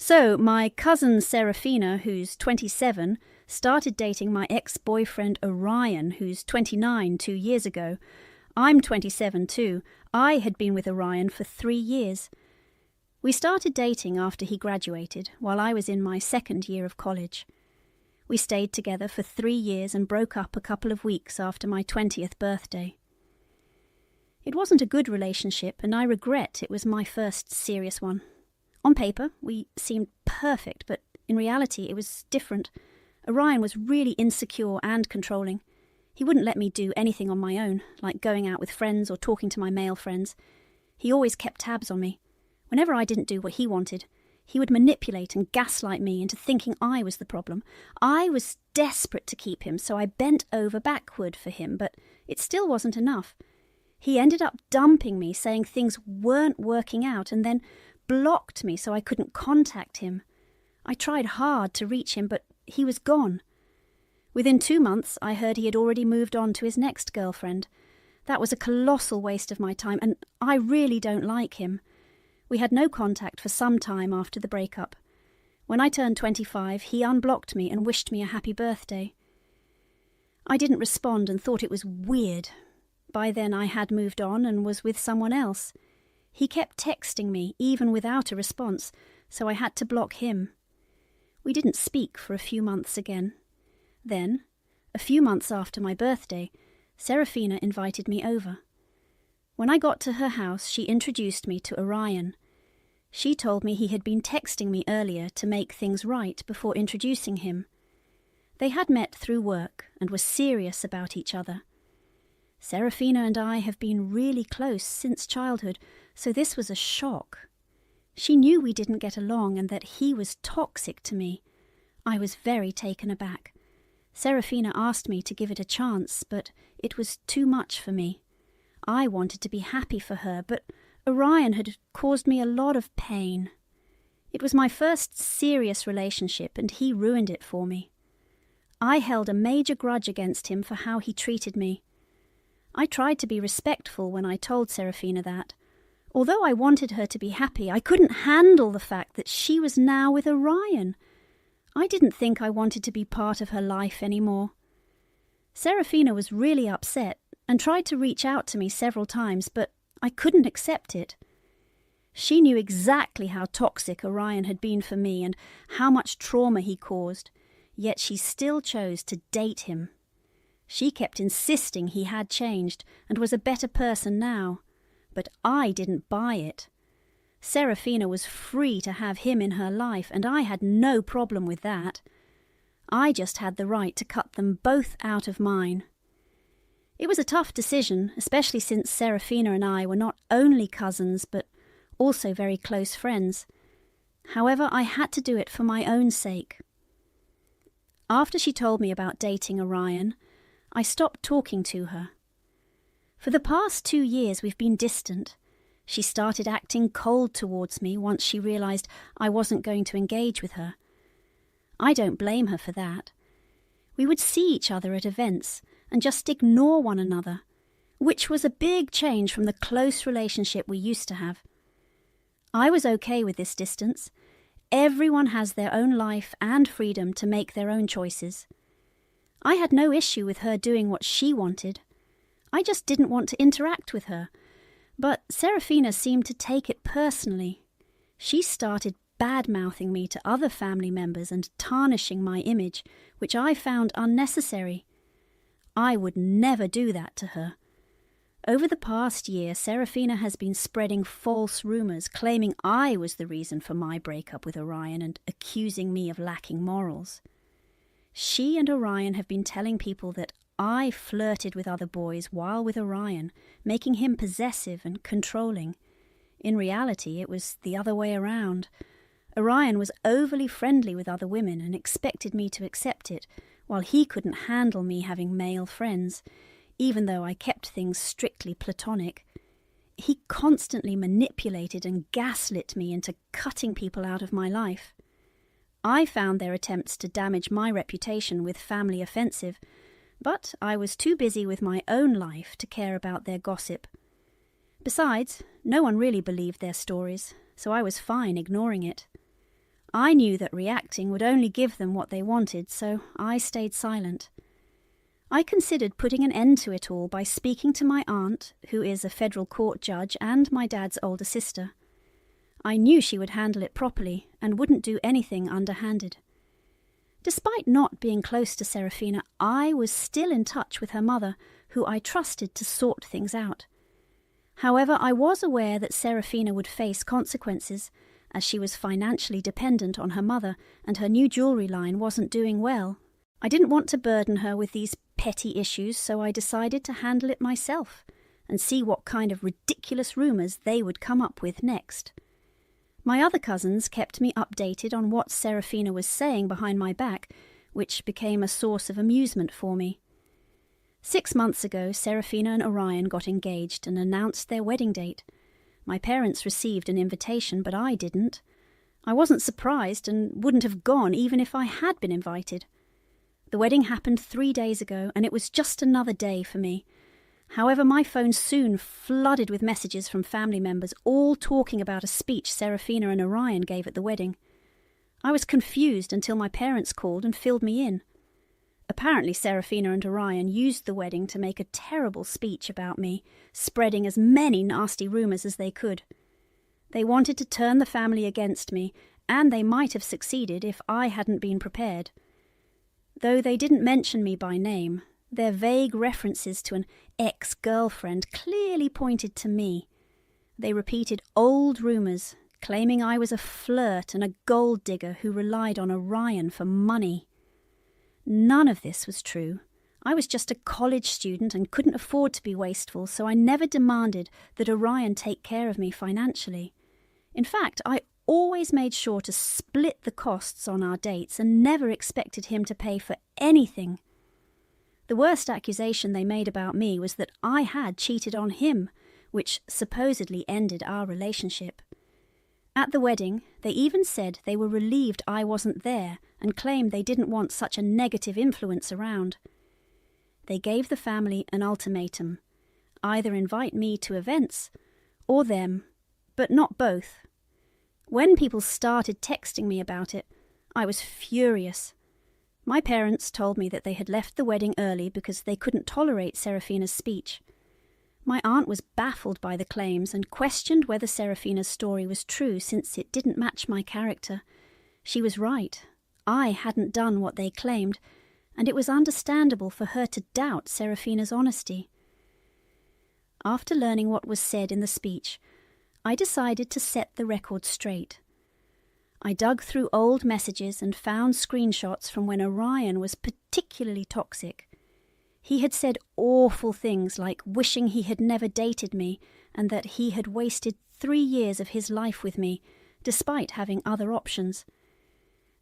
So, my cousin Serafina, who's 27, started dating my ex-boyfriend Orion, who's 29 2 years ago. I'm 27 too. I had been with Orion for 3 years. We started dating after he graduated, while I was in my second year of college. We stayed together for 3 years and broke up a couple of weeks after my 20th birthday. It wasn't a good relationship, and I regret it was my first serious one. On paper, we seemed perfect, but in reality it was different. Orion was really insecure and controlling. He wouldn't let me do anything on my own, like going out with friends or talking to my male friends. He always kept tabs on me. Whenever I didn't do what he wanted, he would manipulate and gaslight me into thinking I was the problem. I was desperate to keep him, so I bent over backward for him, but it still wasn't enough. He ended up dumping me, saying things weren't working out, and then blocked me so I couldn't contact him. I tried hard to reach him, but he was gone. Within 2 months, I heard he had already moved on to his next girlfriend. That was a colossal waste of my time, and I really don't like him. We had no contact for some time after the breakup. When I turned 25, he unblocked me and wished me a happy birthday. I didn't respond and thought it was weird. By then I had moved on and was with someone else. He kept texting me, even without a response, so I had to block him. We didn't speak for a few months again. Then, a few months after my birthday, Serafina invited me over. When I got to her house, she introduced me to Orion. She told me he had been texting me earlier to make things right before introducing him. They had met through work and were serious about each other. Serafina and I have been really close since childhood, so this was a shock. She knew we didn't get along and that he was toxic to me. I was very taken aback. Serafina asked me to give it a chance, but it was too much for me. I wanted to be happy for her, but Orion had caused me a lot of pain. It was my first serious relationship, and he ruined it for me. I held a major grudge against him for how he treated me. I tried to be respectful when I told Serafina that. Although I wanted her to be happy, I couldn't handle the fact that she was now with Orion. I didn't think I wanted to be part of her life anymore. Serafina was really upset and tried to reach out to me several times, but I couldn't accept it. She knew exactly how toxic Orion had been for me and how much trauma he caused, yet she still chose to date him. She kept insisting he had changed and was a better person now, but I didn't buy it. Serafina was free to have him in her life, and I had no problem with that. I just had the right to cut them both out of mine. It was a tough decision, especially since Serafina and I were not only cousins, but also very close friends. However, I had to do it for my own sake. After she told me about dating Orion, I stopped talking to her. For the past 2 years we've been distant. She started acting cold towards me once she realized I wasn't going to engage with her. I don't blame her for that. We would see each other at events and just ignore one another, which was a big change from the close relationship we used to have. I was okay with this distance. Everyone has their own life and freedom to make their own choices. I had no issue with her doing what she wanted. I just didn't want to interact with her. But Serafina seemed to take it personally. She started bad-mouthing me to other family members and tarnishing my image, which I found unnecessary. I would never do that to her. Over the past year, Serafina has been spreading false rumours, claiming I was the reason for my breakup with Orion and accusing me of lacking morals. She and Orion have been telling people that I flirted with other boys while with Orion, making him possessive and controlling. In reality, it was the other way around. Orion was overly friendly with other women and expected me to accept it, while he couldn't handle me having male friends, even though I kept things strictly platonic. He constantly manipulated and gaslit me into cutting people out of my life. I found their attempts to damage my reputation with family offensive, but I was too busy with my own life to care about their gossip. Besides, no one really believed their stories, so I was fine ignoring it. I knew that reacting would only give them what they wanted, so I stayed silent. I considered putting an end to it all by speaking to my aunt, who is a federal court judge, and my dad's older sister. I knew she would handle it properly and wouldn't do anything underhanded. Despite not being close to Serafina, I was still in touch with her mother, who I trusted to sort things out. However, I was aware that Serafina would face consequences, as she was financially dependent on her mother and her new jewellery line wasn't doing well. I didn't want to burden her with these petty issues, so I decided to handle it myself and see what kind of ridiculous rumours they would come up with next. My other cousins kept me updated on what Serafina was saying behind my back, which became a source of amusement for me. 6 months ago, Serafina and Orion got engaged and announced their wedding date. My parents received an invitation, but I didn't. I wasn't surprised and wouldn't have gone even if I had been invited. The wedding happened 3 days ago, and it was just another day for me. However, my phone soon flooded with messages from family members, all talking about a speech Serafina and Orion gave at the wedding. I was confused until my parents called and filled me in. Apparently, Serafina and Orion used the wedding to make a terrible speech about me, spreading as many nasty rumours as they could. They wanted to turn the family against me, and they might have succeeded if I hadn't been prepared. Though they didn't mention me by name, their vague references to an ex-girlfriend clearly pointed to me. They repeated old rumours, claiming I was a flirt and a gold digger who relied on Orion for money. None of this was true. I was just a college student and couldn't afford to be wasteful, so I never demanded that Orion take care of me financially. In fact, I always made sure to split the costs on our dates and never expected him to pay for anything. The worst accusation they made about me was that I had cheated on him, which supposedly ended our relationship. At the wedding, they even said they were relieved I wasn't there and claimed they didn't want such a negative influence around. They gave the family an ultimatum: either invite me to events or them, but not both. When people started texting me about it, I was furious. My parents told me that they had left the wedding early because they couldn't tolerate Serafina's speech. My aunt was baffled by the claims and questioned whether Serafina's story was true since it didn't match my character. She was right. I hadn't done what they claimed, and it was understandable for her to doubt Serafina's honesty. After learning what was said in the speech, I decided to set the record straight. I dug through old messages and found screenshots from when Orion was particularly toxic. He had said awful things like wishing he had never dated me and that he had wasted 3 years of his life with me, despite having other options.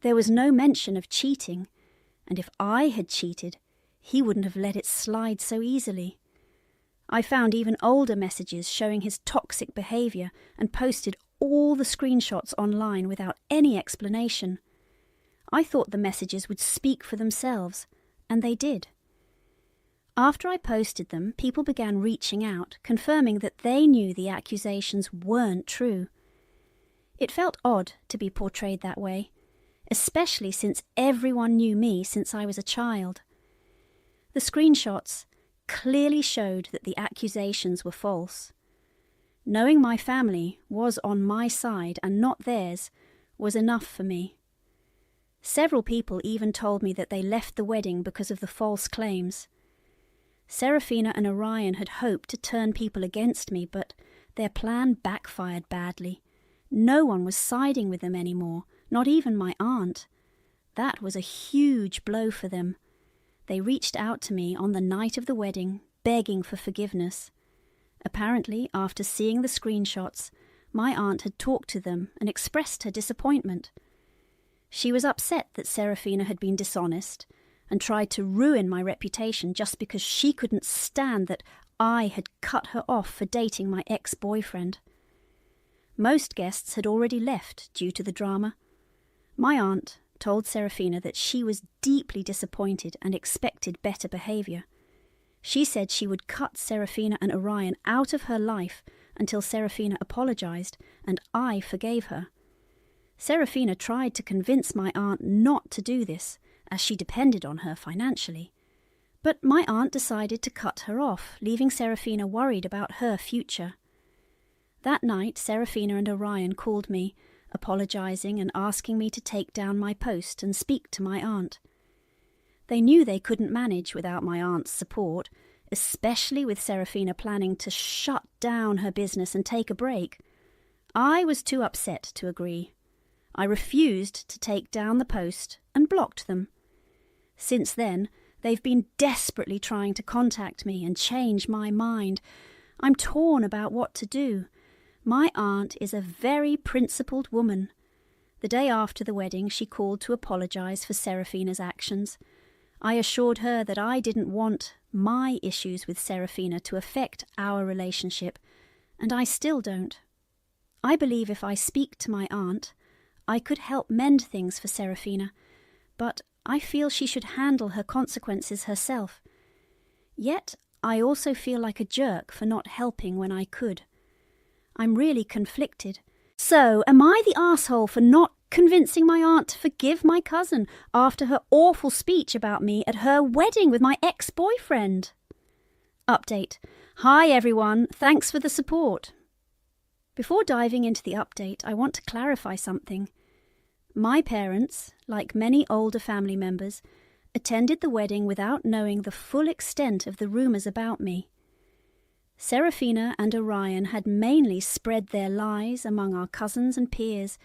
There was no mention of cheating, and if I had cheated, he wouldn't have let it slide so easily. I found even older messages showing his toxic behaviour and posted all the screenshots online without any explanation. I thought the messages would speak for themselves, and they did. After I posted them, people began reaching out, confirming that they knew the accusations weren't true. It felt odd to be portrayed that way, especially since everyone knew me since I was a child. The screenshots clearly showed that the accusations were false. Knowing my family was on my side and not theirs was enough for me. Several people even told me that they left the wedding because of the false claims. Serafina and Orion had hoped to turn people against me, but their plan backfired badly. No one was siding with them anymore, not even my aunt. That was a huge blow for them. They reached out to me on the night of the wedding, begging for forgiveness. Apparently, after seeing the screenshots, my aunt had talked to them and expressed her disappointment. She was upset that Serafina had been dishonest and tried to ruin my reputation just because she couldn't stand that I had cut her off for dating my ex-boyfriend. Most guests had already left due to the drama. My aunt told Serafina that she was deeply disappointed and expected better behaviour. She said she would cut Serafina and Orion out of her life until Serafina apologised and I forgave her. Serafina tried to convince my aunt not to do this, as she depended on her financially. But my aunt decided to cut her off, leaving Serafina worried about her future. That night, Serafina and Orion called me, apologising and asking me to take down my post and speak to my aunt. They knew they couldn't manage without my aunt's support, especially with Serafina planning to shut down her business and take a break. I was too upset to agree. I refused to take down the post and blocked them. Since then, they've been desperately trying to contact me and change my mind. I'm torn about what to do. My aunt is a very principled woman. The day after the wedding, she called to apologise for Serafina's actions. I assured her that I didn't want my issues with Serafina to affect our relationship, and I still don't. I believe if I speak to my aunt, I could help mend things for Serafina, but I feel she should handle her consequences herself. Yet I also feel like a jerk for not helping when I could. I'm really conflicted. So, am I the asshole for not convincing my aunt to forgive my cousin after her awful speech about me at her wedding with my ex-boyfriend? Update. Hi everyone, thanks for the support. Before diving into the update, I want to clarify something. My parents, like many older family members, attended the wedding without knowing the full extent of the rumours about me. Serafina and Orion had mainly spread their lies among our cousins and peers,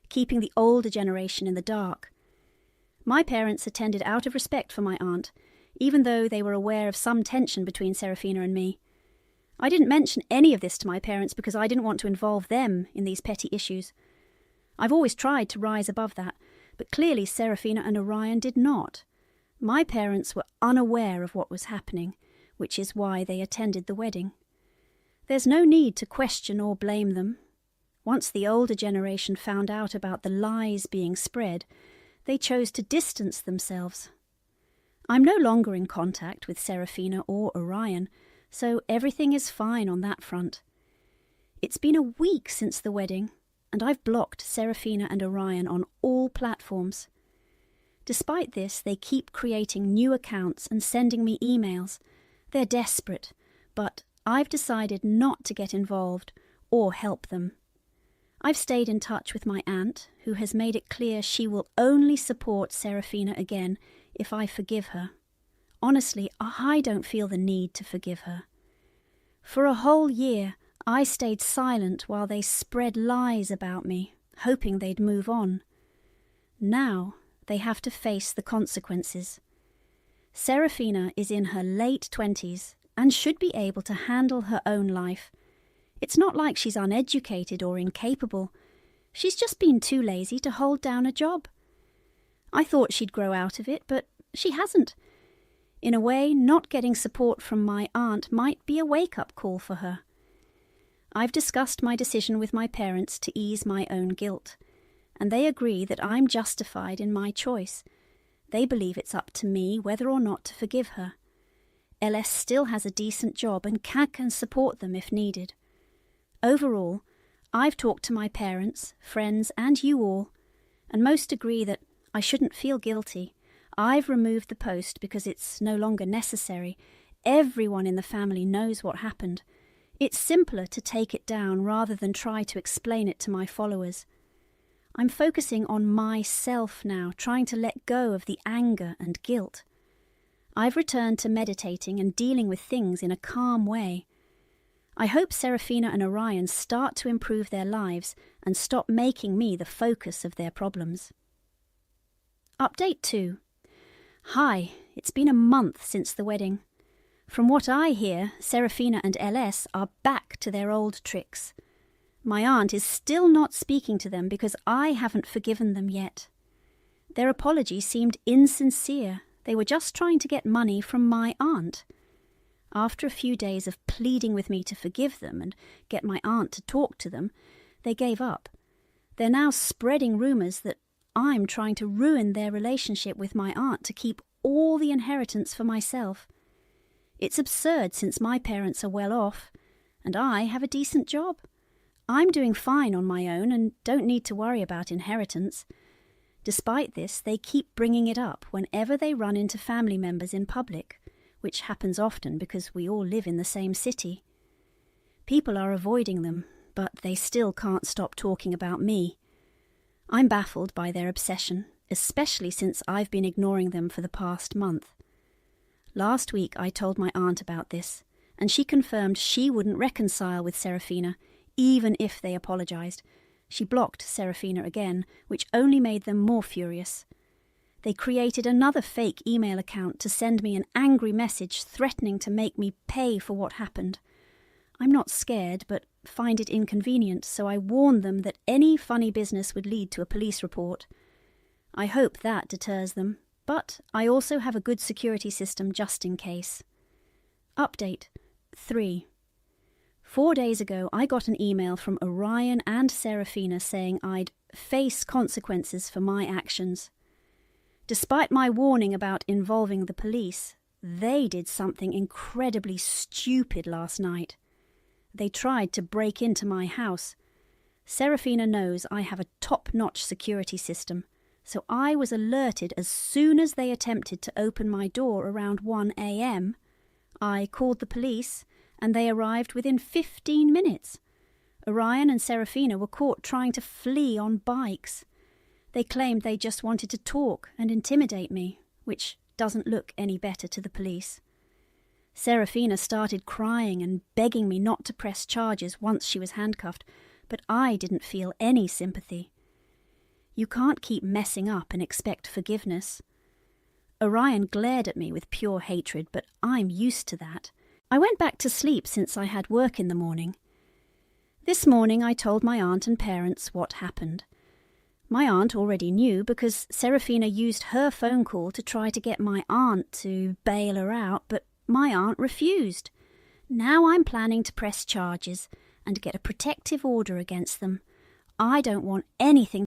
keeping the older generation in the dark. My parents attended out of respect for my aunt, even though they were aware of some tension between Serafina and me. I didn't mention any of this to my parents because I didn't want to involve them in these petty issues. I've always tried to rise above that, but clearly Serafina and Orion did not. My parents were unaware of what was happening, which is why they attended the wedding. There's no need to question or blame them. Once the older generation found out about the lies being spread, they chose to distance themselves. I'm no longer in contact with Serafina or Orion, so everything is fine on that front. It's been a week since the wedding, and I've blocked Serafina and Orion on all platforms. Despite this, they keep creating new accounts and sending me emails. They're desperate, but I've decided not to get involved or help them. I've stayed in touch with my aunt, who has made it clear she will only support Serafina again if I forgive her. Honestly, I don't feel the need to forgive her. For a whole year, I stayed silent while they spread lies about me, hoping they'd move on. Now they have to face the consequences. Serafina is in her late 20s and should be able to handle her own life. It's not like she's uneducated or incapable. She's just been too lazy to hold down a job. I thought she'd grow out of it, but she hasn't. In a way, not getting support from my aunt might be a wake-up call for her. I've discussed my decision with my parents to ease my own guilt, and they agree that I'm justified in my choice. They believe it's up to me whether or not to forgive her. LS still has a decent job and can support them if needed. Overall, I've talked to my parents, friends, and you all, and most agree that I shouldn't feel guilty. I've removed the post because it's no longer necessary. Everyone in the family knows what happened. It's simpler to take it down rather than try to explain it to my followers. I'm focusing on myself now, trying to let go of the anger and guilt. I've returned to meditating and dealing with things in a calm way. I hope Serafina and Orion start to improve their lives and stop making me the focus of their problems. Update 2. Hi, it's been a month since the wedding. From what I hear, Serafina and LS are back to their old tricks. My aunt is still not speaking to them because I haven't forgiven them yet. Their apology seemed insincere. They were just trying to get money from my aunt. After a few days of pleading with me to forgive them and get my aunt to talk to them, they gave up. They're now spreading rumours that I'm trying to ruin their relationship with my aunt to keep all the inheritance for myself. It's absurd since my parents are well off, and I have a decent job. I'm doing fine on my own and don't need to worry about inheritance. Despite this, they keep bringing it up whenever they run into family members in public, which happens often because we all live in the same city. People are avoiding them, but they still can't stop talking about me. I'm baffled by their obsession, especially since I've been ignoring them for the past month. Last week I told my aunt about this, and she confirmed she wouldn't reconcile with Serafina, even if they apologised. She blocked Serafina again, which only made them more furious. They created another fake email account to send me an angry message threatening to make me pay for what happened. I'm not scared, but find it inconvenient, so I warned them that any funny business would lead to a police report. I hope that deters them, but I also have a good security system just in case. Update 3. 4 days ago, I got an email from Orion and Serafina saying I'd face consequences for my actions. Despite my warning about involving the police, they did something incredibly stupid last night. They tried to break into my house. Serafina knows I have a top-notch security system, so I was alerted as soon as they attempted to open my door around 1 a.m. I called the police, and they arrived within 15 minutes. Orion and Serafina were caught trying to flee on bikes. They claimed they just wanted to talk and intimidate me, which doesn't look any better to the police. Serafina started crying and begging me not to press charges once she was handcuffed, but I didn't feel any sympathy. You can't keep messing up and expect forgiveness. Orion glared at me with pure hatred, but I'm used to that. I went back to sleep since I had work in the morning. This morning I told my aunt and parents what happened. My aunt already knew because Serafina used her phone call to try to get my aunt to bail her out, but my aunt refused. Now I'm planning to press charges and get a protective order against them. I don't want anything